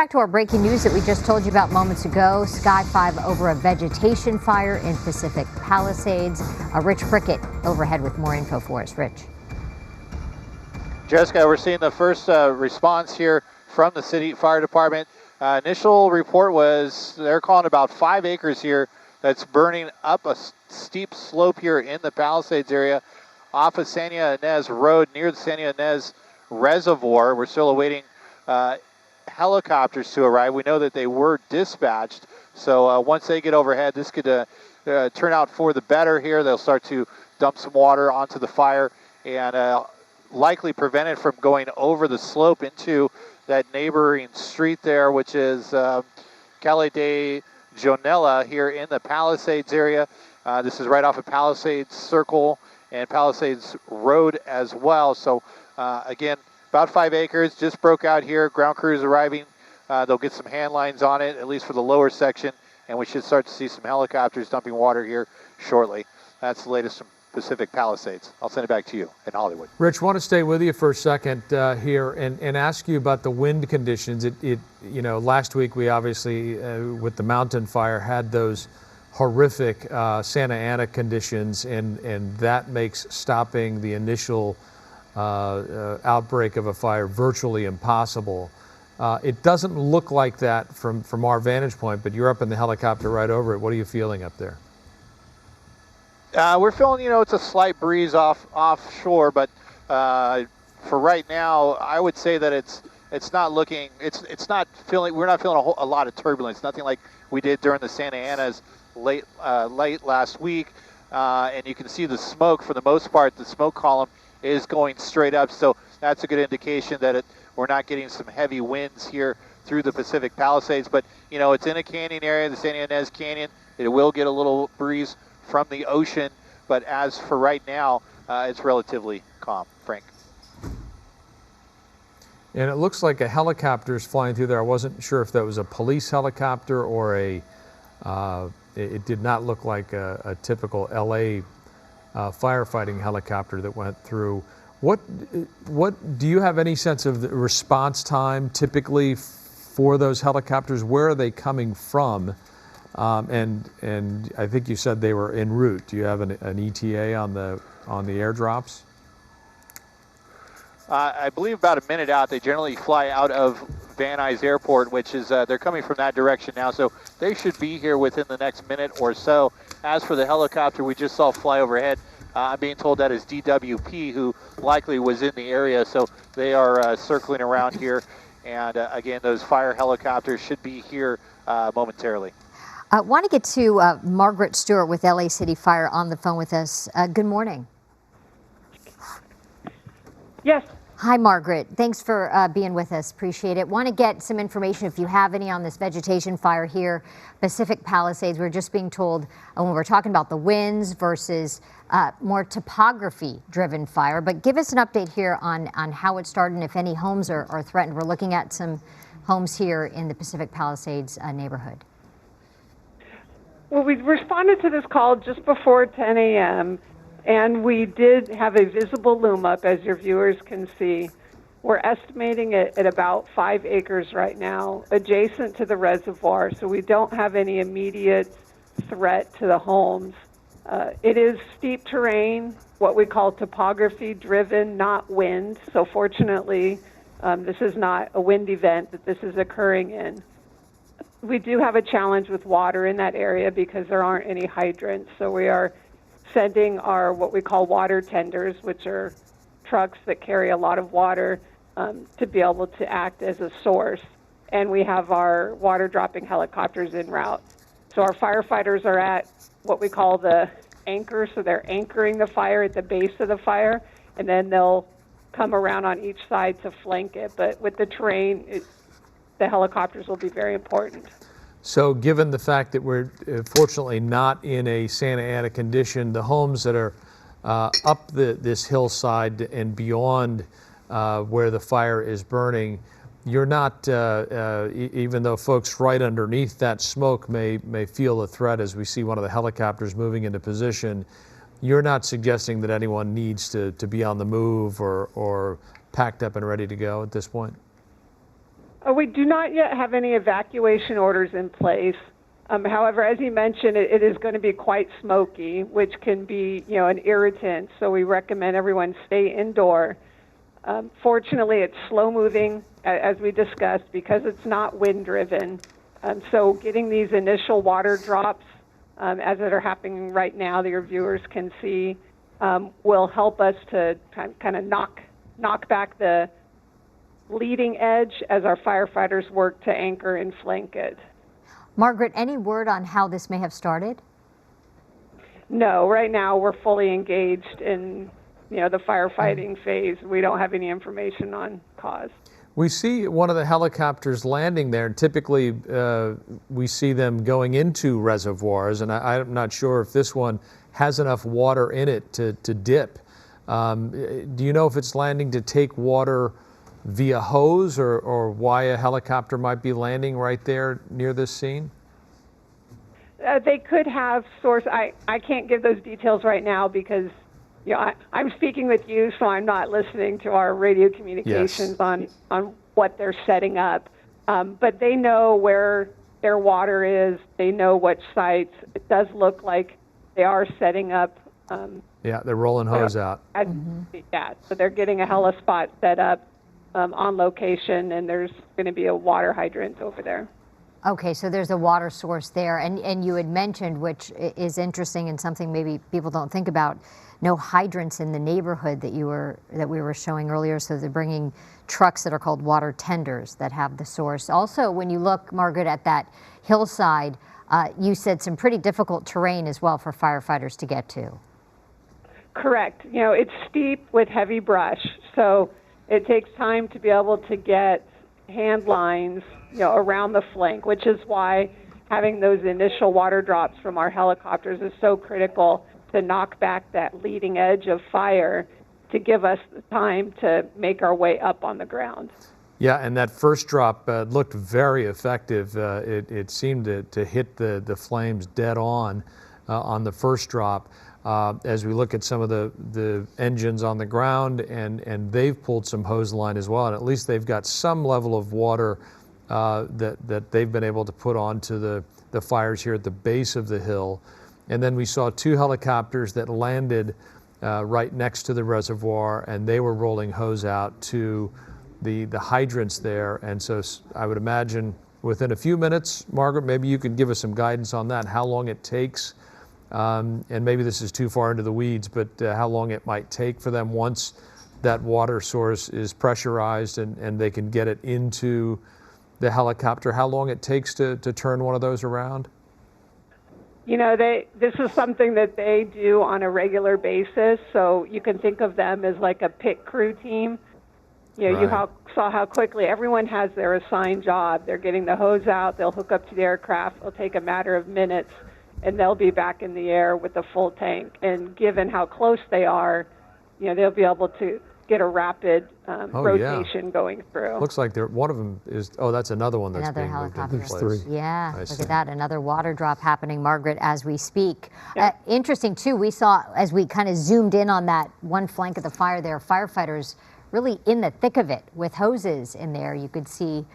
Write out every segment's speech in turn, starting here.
back to our breaking news that we just told you about moments ago. Sky 5 over a vegetation fire in Pacific Palisades. Rich Prickett overhead with more info for us. Rich. Jessica, we're seeing the first response here from the city fire department. Initial report was they're calling about 5 acres here that's burning up a steep slope here in the Palisades area off of Santa Ynez Road near the Santa Ynez Reservoir. We're still awaiting helicopters to arrive. We know that they were dispatched, so once they get overhead, this could turn out for the better here. They'll start to dump some water onto the fire and likely prevent it from going over the slope into that neighboring street there, which is Calle de Jonella here in the Palisades area. This is right off of Palisades Circle and Palisades Road as well. So again, about 5 acres just broke out here. Ground crews arriving. They'll get some hand lines on it, at least for the lower section, and we should start to see some helicopters dumping water here shortly. That's the latest from Pacific Palisades. I'll send it back to you in Hollywood. Rich, want to stay with you for a second here and ask you about the wind conditions. Last week we obviously, with the mountain fire, had those horrific Santa Ana conditions, and that makes stopping the initial outbreak of a fire virtually impossible. It doesn't look like that from our vantage point, but you're up in the helicopter right over it. What are you feeling up there? We're feeling, it's a slight breeze offshore, but for right now, I would say that it's not looking, we're not feeling a lot of turbulence. Nothing like we did during the Santa Anas late last week, and you can see the smoke. For the most part, the smoke column is going straight up, so that's a good indication that we're not getting some heavy winds here through the Pacific Palisades. But it's in a canyon area, the Santa Ynez Canyon. It will get a little breeze from the ocean, but as for right now, it's relatively calm. Frank. And it looks like a helicopter is flying through there. I wasn't sure if that was a police helicopter or it did not look like a typical LA firefighting helicopter that went through. What do you have any sense of the response time typically for those helicopters? Where are they coming from? And I think you said they were en route. Do you have an ETA on the airdrops? I believe about a minute out. They generally fly out of Van Nuys Airport, which is they're coming from that direction now, so they should be here within the next minute or so. As for the helicopter we just saw fly overhead, I'm being told that is DWP, who likely was in the area, so they are circling around here. And again, those fire helicopters should be here momentarily. I want to get to Margaret Stewart with LA City Fire on the phone with us. Good morning. Yes. Hi, Margaret. Thanks for being with us. Appreciate it. Want to get some information, if you have any, on this vegetation fire here, Pacific Palisades. We're just being told when we're talking about the winds versus more topography-driven fire. But give us an update here on how it started and if any homes are threatened. We're looking at some homes here in the Pacific Palisades neighborhood. Well, we responded to this call just before 10 a.m., and we did have a visible loom up, as your viewers can see. We're estimating it at about 5 acres right now, adjacent to the reservoir, so we don't have any immediate threat to the homes. It is steep terrain, what we call topography-driven, not wind. So fortunately, this is not a wind event that this is occurring in. We do have a challenge with water in that area because there aren't any hydrants. So we are sending our what we call water tenders, which are trucks that carry a lot of water, to be able to act as a source. And we have our water dropping helicopters en route. So our firefighters are at what we call the anchor. So they're anchoring the fire at the base of the fire, and then they'll come around on each side to flank it. But with the terrain, the helicopters will be very important. So given the fact that we're fortunately not in a Santa Ana condition, the homes that are up this hillside and beyond where the fire is burning, you're not, even though folks right underneath that smoke may feel a threat as we see one of the helicopters moving into position, you're not suggesting that anyone needs to be on the move or packed up and ready to go at this point? We do not yet have any evacuation orders in place. However, as you mentioned, it is going to be quite smoky, which can be, an irritant. So we recommend everyone stay indoor. Fortunately, it's slow moving, as we discussed, because it's not wind driven. So getting these initial water drops, as that are happening right now, that your viewers can see, will help us to kind of knock back the leading edge as our firefighters work to anchor and flank it. Margaret, any word on how this may have started? No, right now we're fully engaged in the firefighting phase. We don't have any information on cause. We see one of the helicopters landing there, and typically we see them going into reservoirs, and I'm not sure if this one has enough water in it to dip. Do you know if it's landing to take water via hose, or why a helicopter might be landing right there near this scene? They could have source. I can't give those details right now because I'm speaking with you, so I'm not listening to our radio communications on what they're setting up. But they know where their water is. They know which sites. It does look like they are setting up. Yeah, they're rolling hose out. Yeah, so they're getting a heli spot set up on location, and there's going to be a water hydrant over there. Okay, so there's a water source there, and you had mentioned, which is interesting and something maybe people don't think about, no hydrants in the neighborhood that we were showing earlier. So they're bringing trucks that are called water tenders that have the source. Also, when you look, Margaret, at that hillside, you said some pretty difficult terrain as well for firefighters to get to. Correct. It's steep with heavy brush, so it takes time to be able to get hand lines, around the flank, which is why having those initial water drops from our helicopters is so critical to knock back that leading edge of fire to give us the time to make our way up on the ground. Yeah, and that first drop looked very effective. It seemed to hit the flames dead on the first drop. As we look at some of the engines on the ground, and they've pulled some hose line as well, and at least they've got some level of water that they've been able to put onto the fires here at the base of the hill. And then we saw two helicopters that landed right next to the reservoir, and they were rolling hose out to the hydrants there. And so I would imagine within a few minutes, Margaret, maybe you could give us some guidance on that, how long it takes. And maybe this is too far into the weeds, but how long it might take for them once that water source is pressurized and they can get it into the helicopter, how long it takes to turn one of those around? This is something that they do on a regular basis, so you can think of them as like a pit crew team. Right. You saw how quickly everyone has their assigned job. They're getting the hose out, they'll hook up to the aircraft, it'll take a matter of minutes, and they'll be back in the air with a full tank. And given how close they are, they'll be able to get a rapid rotation going through. Looks like one of them is, that's another one that's being moved into place. There's three. Yeah, look at that, another water drop happening, Margaret, as we speak. Yeah. Interesting, too, we saw, as we kind of zoomed in on that one flank of the fire there, firefighters really in the thick of it with hoses in there. You could see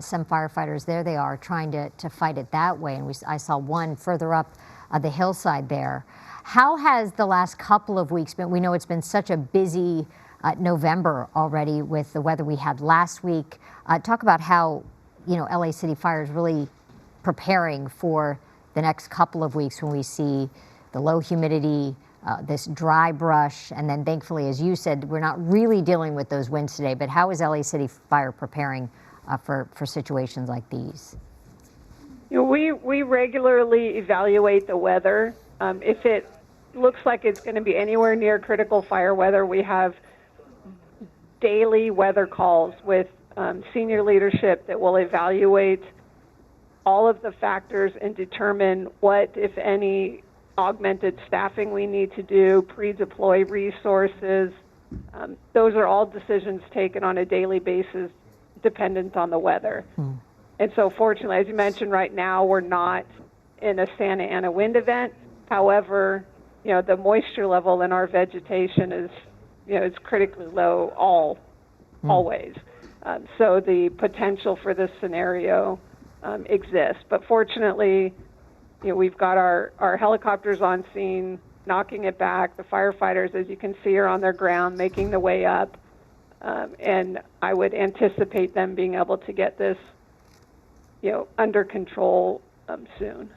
some firefighters, there they are, trying to fight it that way. And I saw one further up the hillside there. How has the last couple of weeks been? We know it's been such a busy November already with the weather we had last week. Talk about how, LA City Fire is really preparing for the next couple of weeks when we see the low humidity, this dry brush, and then thankfully, as you said, we're not really dealing with those winds today, but how is LA City Fire preparing for situations like these? We regularly evaluate the weather. If it looks like it's going to be anywhere near critical fire weather, we have daily weather calls with senior leadership that will evaluate all of the factors and determine what, if any, augmented staffing we need to do, pre-deploy resources. Those are all decisions taken on a daily basis dependent on the weather. And so fortunately, as you mentioned, right now we're not in a Santa Ana wind event. However, the moisture level in our vegetation is, it's critically low always. So the potential for this scenario exists. But fortunately, we've got our helicopters on scene, knocking it back. The firefighters, as you can see, are on their ground, making the way up. And I would anticipate them being able to get this, under control soon.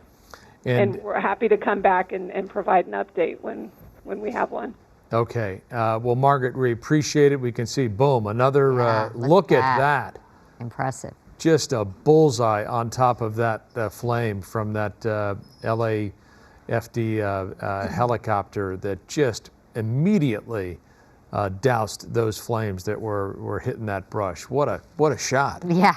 And we're happy to come back and provide an update when we have one. Okay. Well, Margaret, we appreciate it. We can see, boom, another look at that. Impressive. Just a bullseye on top of that flame from that LAFD helicopter that just immediately doused those flames that were hitting that brush. What a shot. Yeah.